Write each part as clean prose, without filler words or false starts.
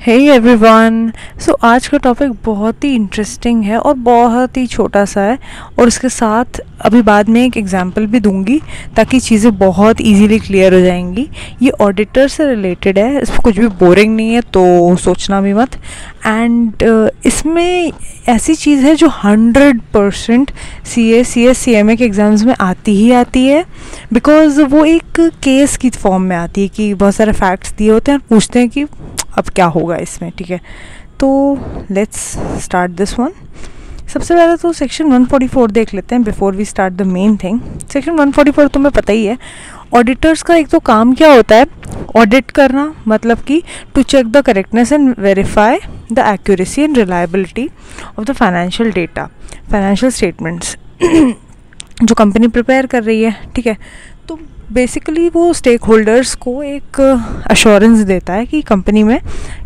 Hey everyone. सो आज का topic बहुत ही इंटरेस्टिंग है और बहुत ही छोटा सा है, और इसके साथ अभी बाद में एक एग्जांपल भी दूंगी ताकि चीज़ें बहुत इजीली क्लियर हो जाएंगी। ये ऑडिटर से रिलेटेड है, इसमें कुछ भी बोरिंग नहीं है तो सोचना भी मत। एंड इसमें ऐसी चीज़ है जो 100% CA के एग्ज़ाम्स में आती ही आती है, बिकॉज वो एक केस की फॉर्म में आती है कि बहुत सारे फैक्ट्स दिए होते हैं और पूछते हैं कि अब क्या होगा इसमें। ठीक है, तो लेट्स स्टार्ट दिस वन। सबसे पहले तो सेक्शन 144 देख लेते हैं before we start the main thing. Section 144 तुम्हें पता ही है। ऑडिटर्स का एक तो काम क्या होता है, ऑडिट करना, मतलब कि to check the correctness and verify the accuracy and reliability of the financial data, financial statements जो कंपनी प्रिपेयर कर रही है। ठीक है, तो बेसिकली वो स्टेक होल्डर्स को एक अश्योरेंस देता है कि कंपनी में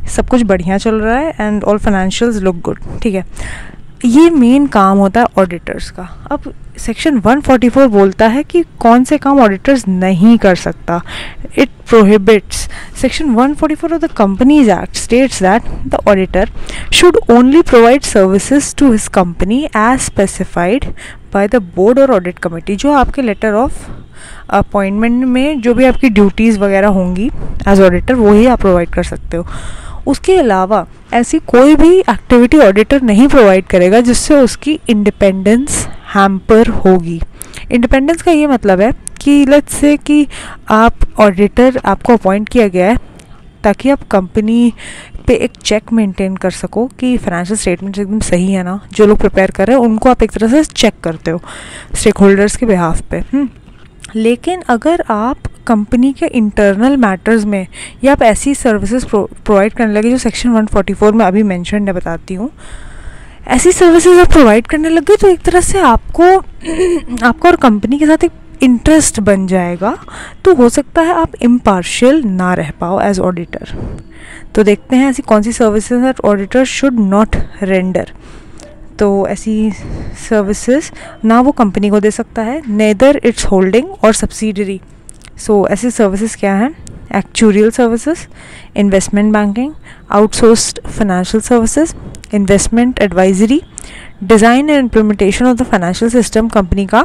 सब कुछ बढ़िया चल रहा है and all financials look good. ठीक है, ये मेन काम होता है ऑडिटर्स का। अब सेक्शन 144 बोलता है कि कौन से काम ऑडिटर्स नहीं कर सकता। It prohibits. Section 144 of the companies act states that the auditor should only provide services to his company as specified by the board और ऑडिट कमेटी। जो आपके लेटर ऑफ अपॉइंटमेंट में जो भी आपकी ड्यूटीज़ वगैरह होंगी एज ऑडिटर, वो ही आप प्रोवाइड कर सकते हो। उसके अलावा ऐसी कोई भी एक्टिविटी ऑडिटर नहीं प्रोवाइड करेगा जिससे उसकी इंडिपेंडेंस हैम्पर होगी। इंडिपेंडेंस का ये मतलब है कि लेट्स से कि आप ऑडिटर, आपको अपॉइंट किया गया है ताकि आप कंपनी पे एक चेक मेंटेन कर सको कि फाइनेंशियल स्टेटमेंट्स एकदम सही है ना। जो लोग प्रिपेयर कर रहे हैं उनको आप एक तरह से चेक करते हो स्टेक होल्डर्स के बिहाफ पे। लेकिन अगर आप कंपनी के इंटरनल मैटर्स में या आप ऐसी सर्विसेज प्रोवाइड करने लगे जो सेक्शन 144 में अभी मेंशन्ड है, बताती हूँ, ऐसी सर्विसेज आप प्रोवाइड करने लगे तो एक तरह से आपको और कंपनी के साथ एक इंटरेस्ट बन जाएगा। तो हो सकता है आप इम्पार्शियल ना रह पाओ एज ऑडिटर। तो देखते हैं ऐसी कौन सी services that auditor should not render. तो ऐसी सर्विसेज ना वो कंपनी को दे सकता है, नेदर इट्स होल्डिंग और सब्सिडरी। सो ऐसी सर्विसेज क्या हैं? Actuarial services, investment banking, outsourced financial services, investment advisory, design and implementation of the financial system company का,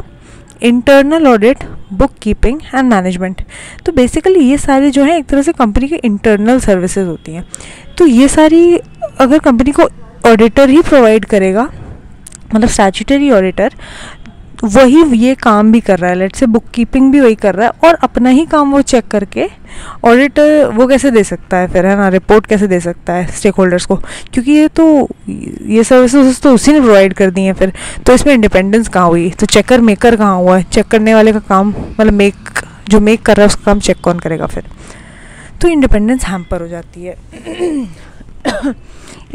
internal audit, book keeping and management. तो बेसिकली ये सारे जो हैं एक तरह से कंपनी के इंटरनल सर्विसेज होती हैं। तो ये सारी अगर कंपनी को ऑडिटर ही प्रोवाइड करेगा, मतलब स्टैट्यूटरी ऑडिटर, वही ये काम भी कर रहा है, लेट्स से बुक कीपिंग भी वही कर रहा है, और अपना ही काम वो चेक करके ऑडिटर वो कैसे दे सकता है फिर, है ना, रिपोर्ट कैसे दे सकता है स्टेक होल्डर्स को, क्योंकि ये सर्विसेज तो उसी ने प्रोवाइड कर दी हैं फिर। तो इसमें इंडिपेंडेंस कहाँ हुई? तो चेकर मेकर कहाँ हुआ है? चेक करने वाले का काम, मतलब जो मेक कर रहा है उसका काम चेक कौन करेगा फिर? तो इंडिपेंडेंस हैम्पर हो जाती है।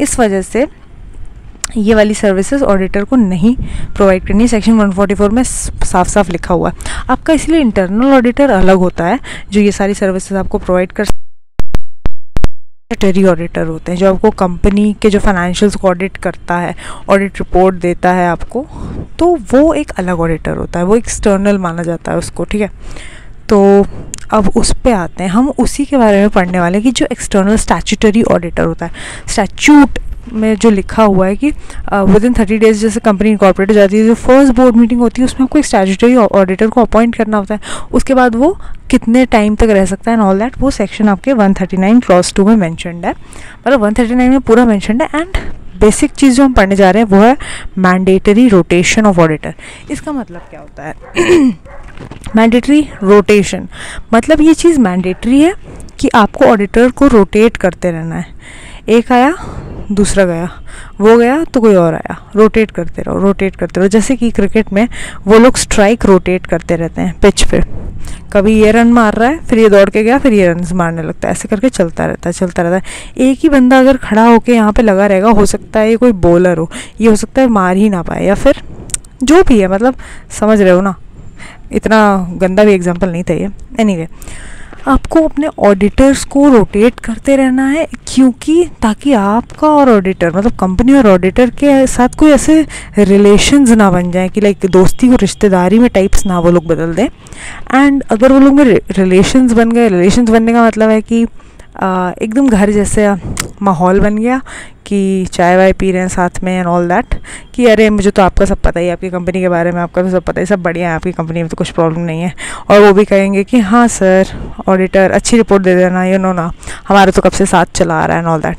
इस वजह से ये वाली सर्विसेज ऑडिटर को नहीं प्रोवाइड करनी है। सेक्शन 144 में साफ साफ लिखा हुआ है। आपका इसलिए इंटरनल ऑडिटर अलग होता है जो ये सारी सर्विसेज आपको प्रोवाइड कर। स्टैट्यूटरी ऑडिटर होते हैं जो आपको कंपनी के जो फाइनेंशियल्स को ऑडिट करता है, ऑडिट रिपोर्ट देता है आपको, तो वो एक अलग ऑडिटर होता है, वो एक्सटर्नल माना जाता है उसको। ठीक है, तो अब उस पे आते हैं, हम उसी के बारे में पढ़ने वाले हैं कि जो एक्सटर्नल स्टैट्यूटरी ऑडिटर होता है। स्टैट्यूट में जो लिखा हुआ है कि विद इन 30 डेज जैसे कंपनी इनकॉर्पोरेट हो जाती है, जो फर्स्ट बोर्ड मीटिंग होती है उसमें आपको एक स्टैट्यूटरी ऑडिटर को अपॉइंट करना होता है। उसके बाद वो कितने टाइम तक रह सकता है एंड ऑल दैट, वो सेक्शन आपके 139 क्लॉज 2 में मैंशन्ड है, मतलब 139 में पूरा मैंशन्ड है। एंड बेसिक चीज़ जो हम पढ़ने जा रहे हैं वो है मैंडेटरी रोटेशन ऑफ ऑडिटर। इसका मतलब क्या होता है? मैंडेटरी रोटेशन मतलब ये चीज़ मैंडेटरी है कि आपको ऑडिटर को रोटेट करते रहना है। एक आया, दूसरा गया, वो गया तो कोई और आया, रोटेट करते रहो, रोटेट करते रहो। जैसे कि क्रिकेट में वो लोग स्ट्राइक रोटेट करते रहते हैं पिच पे, कभी ये रन मार रहा है, फिर ये दौड़ के गया, फिर ये रन मारने लगता है, ऐसे करके चलता रहता है। एक ही बंदा अगर खड़ा होके यहाँ पे लगा रहेगा, हो सकता है ये कोई बॉलर हो, ये हो सकता है मार ही ना पाए, या फिर जो भी है, मतलब समझ रहे हो ना, इतना गंदा भी एग्जाम्पल नहीं था ये। एनीवे, आपको अपने ऑडिटर्स को रोटेट करते रहना है, क्योंकि ताकि आपका और ऑडिटर, मतलब कंपनी और ऑडिटर के साथ कोई ऐसे रिलेशंस ना बन जाए कि लाइक दोस्ती को रिश्तेदारी में टाइप्स ना वो लोग बदल दें। एंड अगर वो लोग में रिलेशंस बन गए, रिलेशंस बनने का मतलब है कि एकदम घर जैसे माहौल बन गया कि चाय वाय पी रहे हैं साथ में एंड ऑल दैट, कि अरे मुझे तो आपका सब पता ही है, आपकी कंपनी के बारे में आपका तो सब पता है, सब बढ़िया है, आपकी कंपनी में तो कुछ प्रॉब्लम नहीं है। और वो भी कहेंगे कि हाँ सर ऑडिटर अच्छी रिपोर्ट दे देना, यू नो ना, हमारा तो कब से साथ चला आ रहा है एंड ऑल दैट।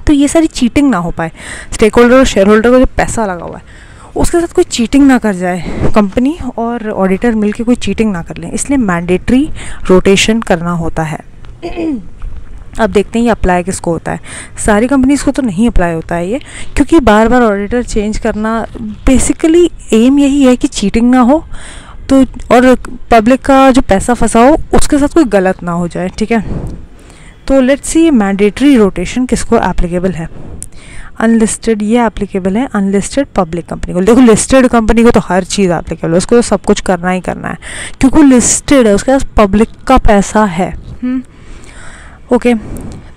तो ये सारी चीटिंग ना हो पाए, स्टेक होल्डर और शेयर होल्डर को जो पैसा लगा हुआ है उसके साथ कोई चीटिंग ना कर जाए, कंपनी और ऑडिटर मिलके कोई चीटिंग ना कर लें, इसलिए मैंडेटरी रोटेशन करना होता है। अब देखते हैं ये अप्लाई किसको होता है। सारी कंपनीज को तो नहीं अप्लाई होता है ये, क्योंकि बार बार ऑडिटर चेंज करना, बेसिकली एम यही है कि चीटिंग ना हो तो, और पब्लिक का जो पैसा फंसा हो उसके साथ कोई गलत ना हो जाए, ठीक है। तो लेट्स सी मैंडेटरी रोटेशन किसको एप्लीकेबल है। अनलिस्टेड ये एप्लीकेबल है अनलिस्टेड पब्लिक कंपनी को। देखो लिस्टेड कंपनी को तो हर चीज़ एप्लीकेबल है, उसको तो सब कुछ करना ही करना है क्योंकि वो लिस्टेड है, उसके पास पब्लिक का पैसा है। ओके,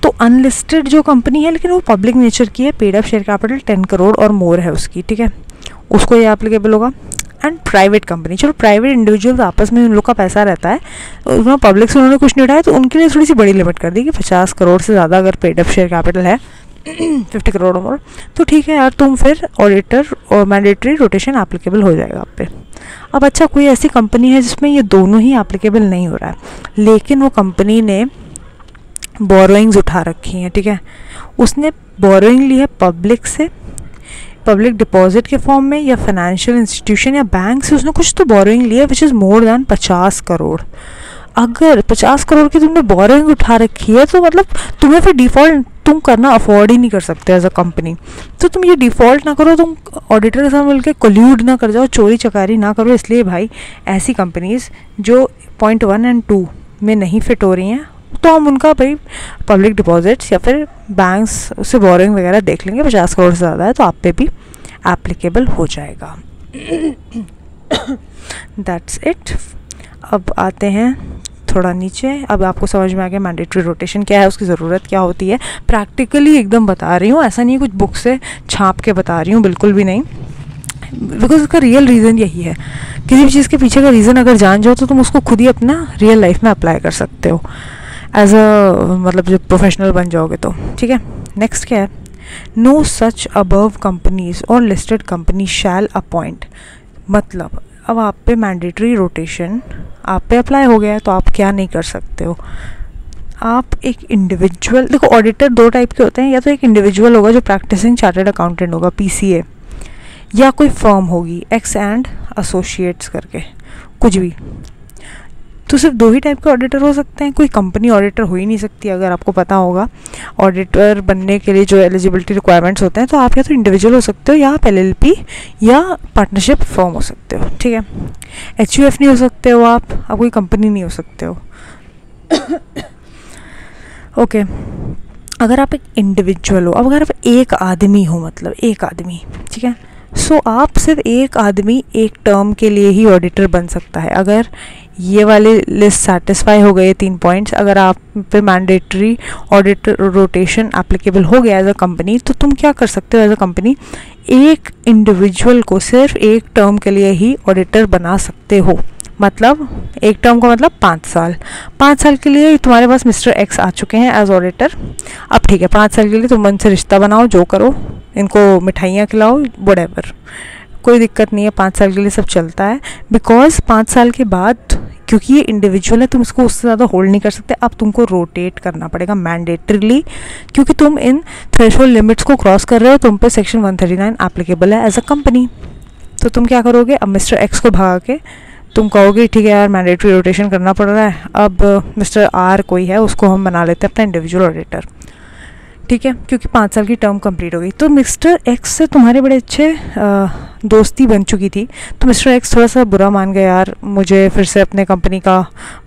तो अनलिस्टेड जो कंपनी है लेकिन वो पब्लिक नेचर की है, paid up share capital 10 crore और मोर है उसकी, ठीक है, उसको ये एप्लीकेबल होगा। एंड प्राइवेट कंपनी, चलो प्राइवेट इंडिविजुअल्स आपस में उन लोग का पैसा रहता है, उन्होंने पब्लिक से उन्होंने कुछ नहीं उठाया तो उनके लिए थोड़ी सी बड़ी लिमिट कर दी कि 50 करोड़ से ज़्यादा अगर पेड अप शेयर कैपिटल है 50 करोड़ और मोर, तो ठीक है यार, तुम फिर ऑडिटर और मैंडेटरी रोटेशन एप्लीकेबल हो जाएगा आप पे। अब अच्छा, कोई ऐसी कंपनी है जिसमें ये दोनों ही एप्लीकेबल नहीं हो रहा है, लेकिन वो कंपनी ने बोरोइंग्स उठा रखी हैं, ठीक है, उसने बोरोइंग ली है पब्लिक से, पब्लिक डिपॉजिट के फॉर्म में या फाइनेंशियल इंस्टीट्यूशन या बैंक से उसने कुछ तो बोरोइंग ली है which is more than 50 crore. अगर 50 करोड़ की तुमने बोरोइंग उठा रखी है तो मतलब तुम्हें फिर डिफ़ॉल्ट तुम करना अफोर्ड ही नहीं कर सकते एज अ कंपनी। तो तुम ये डिफ़ॉल्ट ना करो, तुम ऑडिटर के साथ मिलकर कोल्यूड ना कर जाओ, चोरी चकारी ना करो। इसलिए भाई ऐसी कंपनीज जो पॉइंट 1 और 2 में नहीं फिट हो रही हैं तो हम उनका भाई पब्लिक डिपॉजिट्स या फिर बैंक्स से बोरिंग वगैरह देख लेंगे, 50 करोड़ से ज़्यादा है तो आप पे भी एप्लीकेबल हो जाएगा। That's it. अब आते हैं थोड़ा नीचे। अब आपको समझ में आ गया मैंडेटरी रोटेशन क्या है, उसकी ज़रूरत क्या होती है। प्रैक्टिकली एकदम बता रही हूँ, ऐसा नहीं कुछ बुक से छाप के बता रही हूँ, बिल्कुल भी नहीं, बिकॉज उसका रियल रीज़न यही है। किसी भी चीज़ के पीछे का रीज़न अगर जान जाओ तो तुम उसको खुद ही अपना रियल लाइफ में अप्लाई कर सकते हो एज अ, मतलब जब प्रोफेशनल बन जाओगे तो, ठीक है। नेक्स्ट क्या है, नो सच अबव कंपनीज और लिस्टेड कंपनी शैल अपॉइंट। मतलब अब आप पे मैंडेटरी रोटेशन आप पे अप्लाई हो गया है तो आप क्या नहीं कर सकते हो। आप एक इंडिविजुअल, देखो ऑडिटर 2 टाइप के होते हैं, या तो एक इंडिविजुअल होगा जो प्रैक्टिसिंग चार्टर्ड अकाउंटेंट होगा PCA, या कोई फर्म होगी एक्स एंड एसोसिएट्स करके कुछ भी। तो सिर्फ 2 ही टाइप के ऑडिटर हो सकते हैं, कोई कंपनी ऑडिटर हो ही नहीं सकती। अगर आपको पता होगा ऑडिटर बनने के लिए जो एलिजिबिलिटी रिक्वायरमेंट्स होते हैं, तो आप या तो इंडिविजुअल हो सकते हो या आप LLP या पार्टनरशिप फर्म हो सकते हो, ठीक है। HUF नहीं हो सकते हो आप कोई कंपनी नहीं हो सकते हो। ओके, अगर आप एक इंडिविजुअल हो, अब अगर आप एक आदमी हो, मतलब एक आदमी, ठीक है, सो आप सिर्फ एक आदमी एक टर्म के लिए ही ऑडिटर बन सकता है। अगर ये वाली लिस्ट सेटिस्फाई हो गए 3 पॉइंट्स, अगर आप पे मैंडेटरी ऑडिटर रोटेशन एप्लीकेबल हो गया एज अ कंपनी, तो तुम क्या कर सकते हो एज अ कंपनी, एक इंडिविजुअल को सिर्फ एक टर्म के लिए ही ऑडिटर बना सकते हो। मतलब एक टर्म का मतलब 5 साल। 5 साल के लिए तुम्हारे पास मिस्टर X आ चुके हैं एज ऑडिटर। अब ठीक है, 5 साल के लिए तुम उनसे रिश्ता बनाओ, जो करो, इनको मिठाइयाँ खिलाओ, व्हाटएवर, कोई दिक्कत नहीं है, 5 साल के लिए सब चलता है। बिकॉज 5 साल के बाद, क्योंकि ये इंडिविजुअल है, तुम इसको उससे ज़्यादा होल्ड नहीं कर सकते। अब तुमको रोटेट करना पड़ेगा मैंडेटरीली, क्योंकि तुम इन थ्रेशोल्ड लिमिट्स को क्रॉस कर रहे हो, तुम पे सेक्शन 139 एप्लीकेबल है एज अ कंपनी। तो तुम क्या करोगे, अब मिस्टर X को भगा के तुम कहोगे ठीक है यार मैंडेटरी रोटेशन करना पड़ रहा है, अब मिस्टर R कोई है उसको हम बना लेते हैं अपना इंडिविजुअल ऑडिटर, ठीक है, क्योंकि 5 साल की टर्म कंप्लीट हो गई। तो मिस्टर X से तुम्हारे बड़े अच्छे दोस्ती बन चुकी थी, तो मिस्टर X थोड़ा सा बुरा मान गया, यार मुझे फिर से अपने कंपनी का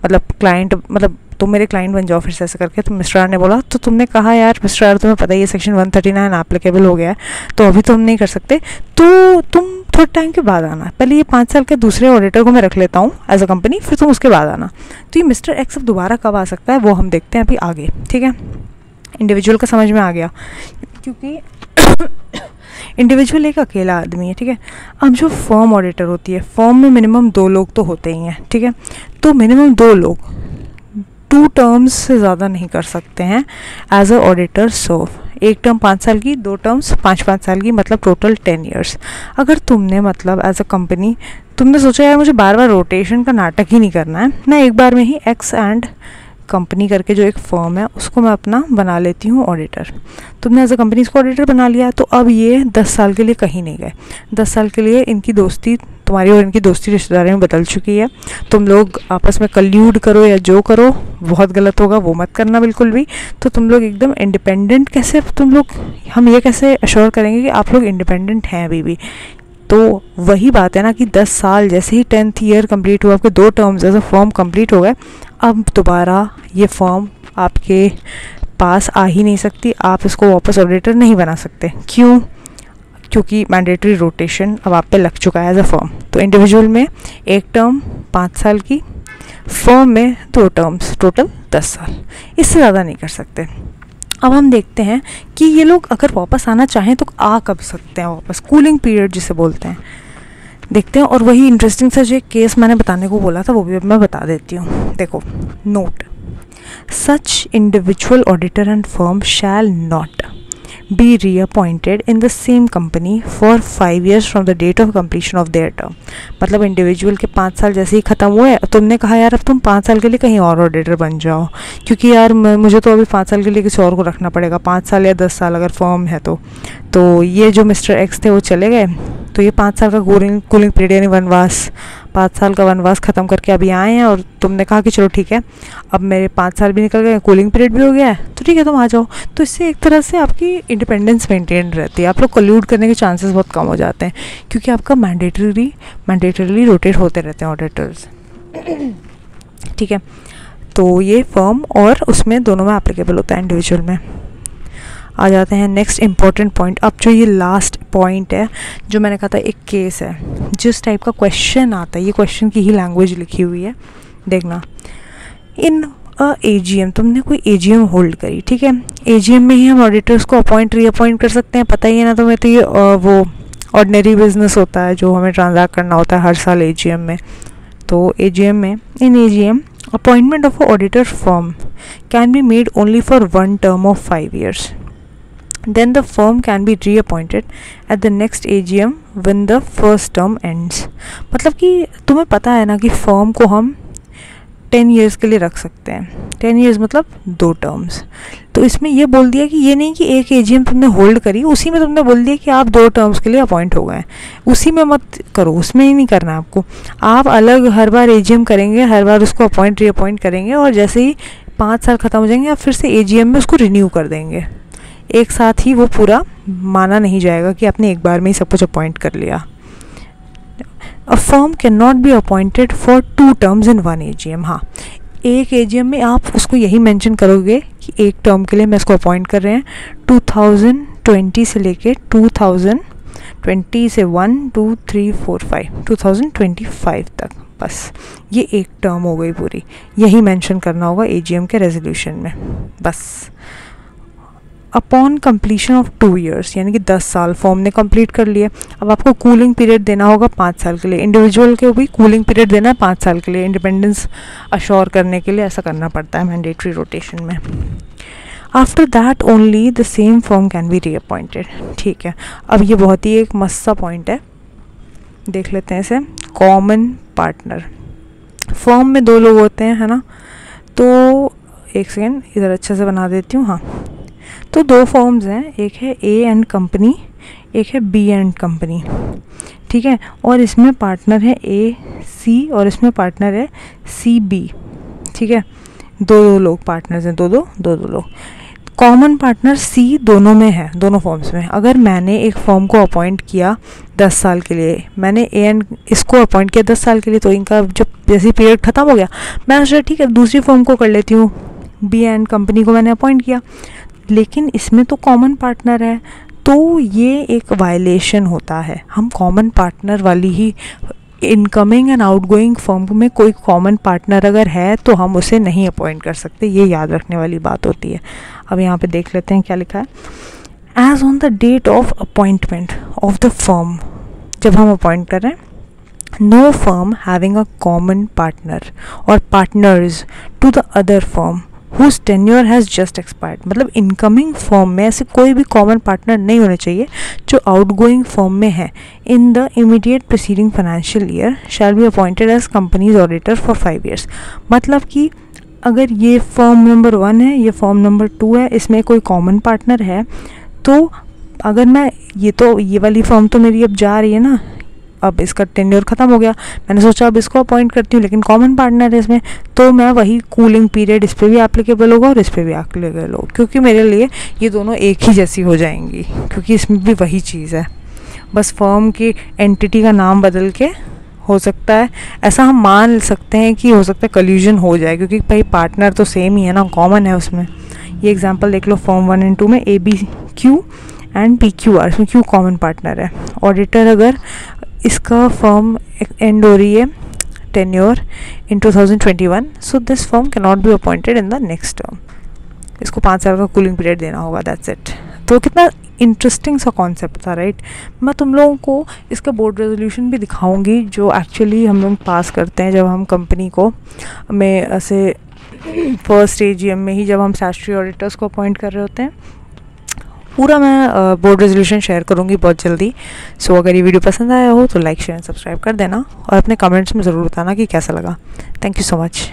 मतलब क्लाइंट, मतलब तुम मेरे क्लाइंट बन जाओ फिर से, ऐसे करके। तो मिस्टर R ने बोला, तो तुमने कहा यार मिस्टर R तुम्हें पता ही है सेक्शन 139 एप्लीकेबल हो गया है, तो अभी तो हम नहीं कर सकते, तो तुम थोड़े टाइम के बाद आना, पहले ये 5 साल के दूसरे ऑडिटर को मैं रख लेता हूँ एज अ कंपनी, फिर तुम उसके बाद आना। तो ये मिस्टर X अब दोबारा कब आ सकता है वो हम देखते हैं अभी आगे, ठीक है। इंडिविजुअल का समझ में आ गया, क्योंकि इंडिविजुअल एक अकेला आदमी है, ठीक है। अब जो फर्म ऑडिटर होती है, फर्म में मिनिमम 2 लोग तो होते ही हैं, ठीक है। तो मिनिमम 2 लोग 2 टर्म्स से ज़्यादा नहीं कर सकते हैं एज अ ऑडिटर सर्व। एक टर्म 5 साल की, 2 टर्म्स 5-5 साल की, मतलब टोटल 10 ईयर्स। अगर तुमने मतलब एज अ कंपनी तुमने सोचा यार मुझे बार बार रोटेशन का नाटक ही नहीं करना है, मैं एक बार में ही एक्स एंड कंपनी करके जो एक फर्म है उसको मैं अपना बना लेती हूँ ऑडिटर। तुमने एज अ कंपनी इसको ऑडिटर बना लिया, तो अब ये 10 साल के लिए कहीं नहीं गए। 10 साल के लिए इनकी दोस्ती, तुम्हारी और इनकी दोस्ती रिश्तेदारी में बदल चुकी है। तुम लोग आपस में कल्यूड करो या जो करो, बहुत गलत होगा, वो मत करना बिल्कुल भी। तो तुम लोग एकदम इंडिपेंडेंट, कैसे तुम लोग, हम ये कैसे अश्योर करेंगे कि आप लोग इंडिपेंडेंट हैं अभी भी। तो वही बात है ना कि 10 साल जैसे ही 10th ईयर कंप्लीट हुआ, आपके 2 terms as a firm complete हो गए, अब दोबारा ये फर्म आपके पास आ ही नहीं सकती, आप इसको वापस ऑडिटर नहीं बना सकते। क्यों? क्योंकि मैंडेटरी रोटेशन अब आप पे लग चुका है एज अ फर्म। तो इंडिविजुअल में एक टर्म 5 साल की, फर्म में 2 टर्म्स, टोटल 10 साल, इससे ज़्यादा नहीं कर सकते। अब हम देखते हैं कि ये लोग अगर वापस आना चाहें तो आ कब सकते हैं वापस, कूलिंग पीरियड जिसे बोलते हैं, देखते हैं। और वही इंटरेस्टिंग सा जो एक केस मैंने बताने को बोला था वो भी अब मैं बता देती हूँ। देखो, note, such individual auditor and firm shall not be reappointed in the same company for 5 years from the date of completion of their term। मतलब इंडिविजुअल के 5 साल जैसे ही ख़त्म हुए, तुमने कहा यार अब तुम 5 साल के लिए कहीं और ऑडिटर बन जाओ, क्योंकि यार मुझे तो अभी 5 साल के लिए किसी और को रखना पड़ेगा, 5 साल या 10 साल अगर फर्म है तो ये जो मिस्टर एक्स थे वो चले गए, तो ये 5 साल का कूलिंग पीरियड यानी वनवास, 5 साल का वनवास ख़त्म करके अभी आए हैं, और तुमने कहा कि चलो ठीक है अब मेरे 5 साल भी निकल गए, कूलिंग पीरियड भी हो गया है, तो ठीक है तुम आ जाओ। तो इससे एक तरह से आपकी इंडिपेंडेंस मेंटेन रहती है, आप लोग कल्यूड करने के चांसेस बहुत कम हो जाते हैं, क्योंकि आपका मैंडेटरीली रोटेट होते रहते हैं ऑडिटर्स। ठीक है, तो ये फर्म और उसमें दोनों में एप्लीकेबल होता है, इंडिविजुअल में। आ जाते हैं नेक्स्ट इम्पॉर्टेंट पॉइंट। अब जो ये लास्ट पॉइंट है, जो मैंने कहा था एक केस है, जिस टाइप का क्वेश्चन आता है, ये क्वेश्चन की ही लैंग्वेज लिखी हुई है, देखना। इन AGM, तुमने कोई AGM होल्ड करी, ठीक है, AGM में ही हम ऑडिटर्स को अपॉइंट रीअपॉइंट कर सकते हैं, पता ही है ना तुम्हें। तो ये वो ऑर्डिनरी बिजनेस होता है जो हमें ट्रांजैक्ट करना होता है हर साल AGM में। तो AGM में, इन AGM appointment of auditor firm can be made only for 1 term of 5 years। Then the firm can be reappointed at the next AGM when the first term ends। मतलब कि तुम्हें पता है ना कि फर्म को हम 10 years के लिए रख सकते हैं, 10 years मतलब 2 टर्म्स। तो इसमें ये बोल दिया कि ये नहीं कि एक AGM तुमने होल्ड करी, उसी में तुमने बोल दिया कि आप 2 टर्म्स के लिए अपॉइंट हो गए, उसी में मत करो, उसमें ही नहीं करना आपको। आप अलग हर बार AGM करेंगे, हर बार उसको अपॉइंट रीअपॉइंट करेंगे, और जैसे ही 5 साल ख़त्म हो जाएंगे आप फिर से AGM में उसको रिन्यू कर देंगे। एक साथ ही वो पूरा माना नहीं जाएगा कि आपने एक बार में ही सब कुछ अपॉइंट कर लिया। A firm can not be appointed for 2 terms in 1 AGM। हाँ, एक AGM में आप उसको यही मेंशन करोगे कि एक टर्म के लिए मैं इसको अपॉइंट कर रहे हैं, 2020 से लेके 2020 से 1 2 3 4 5 2025 तक, बस ये एक टर्म हो गई पूरी, यही मेंशन करना होगा AGM के रेजोल्यूशन में, बस। अपॉन कंप्लीशन ऑफ 2 years, यानी कि 10 साल फॉर्म ने कंप्लीट कर लिए, अब आपको कूलिंग पीरियड देना होगा 5 साल के लिए। इंडिविजुअल के भी कूलिंग पीरियड देना है 5 साल के लिए, इंडिपेंडेंस अश्योर करने के लिए ऐसा करना पड़ता है मैंडेटरी रोटेशन में। After that only the same firm can be reappointed. ठीक है, अब ये बहुत ही एक मस्त सा पॉइंट है, देख लेते हैं इसे। कॉमन पार्टनर, फर्म में 2 लोग होते हैं, है ना। तो एक सेकेंड इधर अच्छे से बना देती हूँ। हाँ, तो 2 फर्म्स हैं, एक है A एंड कंपनी, एक है B एंड कंपनी, ठीक है। और इसमें पार्टनर है AC और इसमें पार्टनर है CB, ठीक है। 2 लोग पार्टनर्स हैं, 2 लोग। कॉमन पार्टनर C दोनों में है, दोनों फर्म्स में। अगर मैंने एक फर्म को अपॉइंट किया 10 साल के लिए, मैंने A एंड इसको अपॉइंट किया 10 साल के लिए, तो इनका जब जैसे पीरियड ख़त्म हो गया, मैं सोचा ठीक है दूसरी फर्म को कर लेती हूँ, B एंड कंपनी को मैंने अपॉइंट किया, लेकिन इसमें तो कॉमन पार्टनर है, तो ये एक वायलेशन होता है। हम कॉमन पार्टनर वाली ही, इनकमिंग एंड आउटगोइंग फर्म में कोई कॉमन पार्टनर अगर है तो हम उसे नहीं अपॉइंट कर सकते, ये याद रखने वाली बात होती है। अब यहाँ पे देख लेते हैं क्या लिखा है। As on the date of appointment of the firm, जब हम अपॉइंट कर रहे हैं No firm having a common partner or partners to the other firm whose tenure has just expired. मतलब इनकमिंग फर्म में ऐसे कोई भी कॉमन पार्टनर नहीं होने चाहिए जो आउटगोइंग फर्म में है. In the immediate preceding financial year shall be appointed as companies auditor for 5 years. मतलब कि अगर ये फर्म नंबर 1 है, ये फर्म नंबर 2 है, इसमें कोई कॉमन पार्टनर है, तो अगर मैं ये वाली फर्म तो मेरी अब जा रही है ना, अब इसका टेन्योर ख़त्म हो गया, मैंने सोचा अब इसको अपॉइंट करती हूँ, लेकिन कॉमन पार्टनर है इसमें, तो मैं वही कूलिंग पीरियड इस पर भी एप्लीकेबल होगा और इस पर भी एप्लीकेबल होगा, क्योंकि मेरे लिए ये दोनों एक ही जैसी हो जाएंगी, क्योंकि इसमें भी वही चीज़ है, बस फर्म की एंटिटी का नाम बदल के हो सकता है. ऐसा हम मान सकते हैं कि हो सकता है कल्यूजन हो जाए, क्योंकि भाई पार्टनर तो सेम ही है ना, कॉमन है उसमें. ये एग्जांपल देख लो, फर्म 1 और 2 में ABQ एंड PQR, इसमें क्यू कॉमन पार्टनर है. ऑडिटर अगर इसका फर्म एंड हो रही है tenure in 2021, so this firm can not be appointed in the next term. इसको 5 साल का कूलिंग पीरियड देना होगा, दैट्स इट. तो कितना इंटरेस्टिंग सा कॉन्सेप्ट था, राइट. मैं तुम लोगों को इसका बोर्ड रेजोल्यूशन भी दिखाऊंगी जो एक्चुअली हम लोग पास करते हैं जब हम कंपनी को में ऐसे फर्स्ट AGM में ही, जब हम स्टैट्यूटरी ऑडिटर्स को अपॉइंट कर रहे होते हैं. पूरा मैं बोर्ड रेजोल्यूशन शेयर करूँगी बहुत जल्दी. सो अगर ये वीडियो पसंद आया हो तो लाइक शेयर एंड सब्सक्राइब कर देना, और अपने कमेंट्स में ज़रूर बताना कि कैसा लगा. Thank you so much.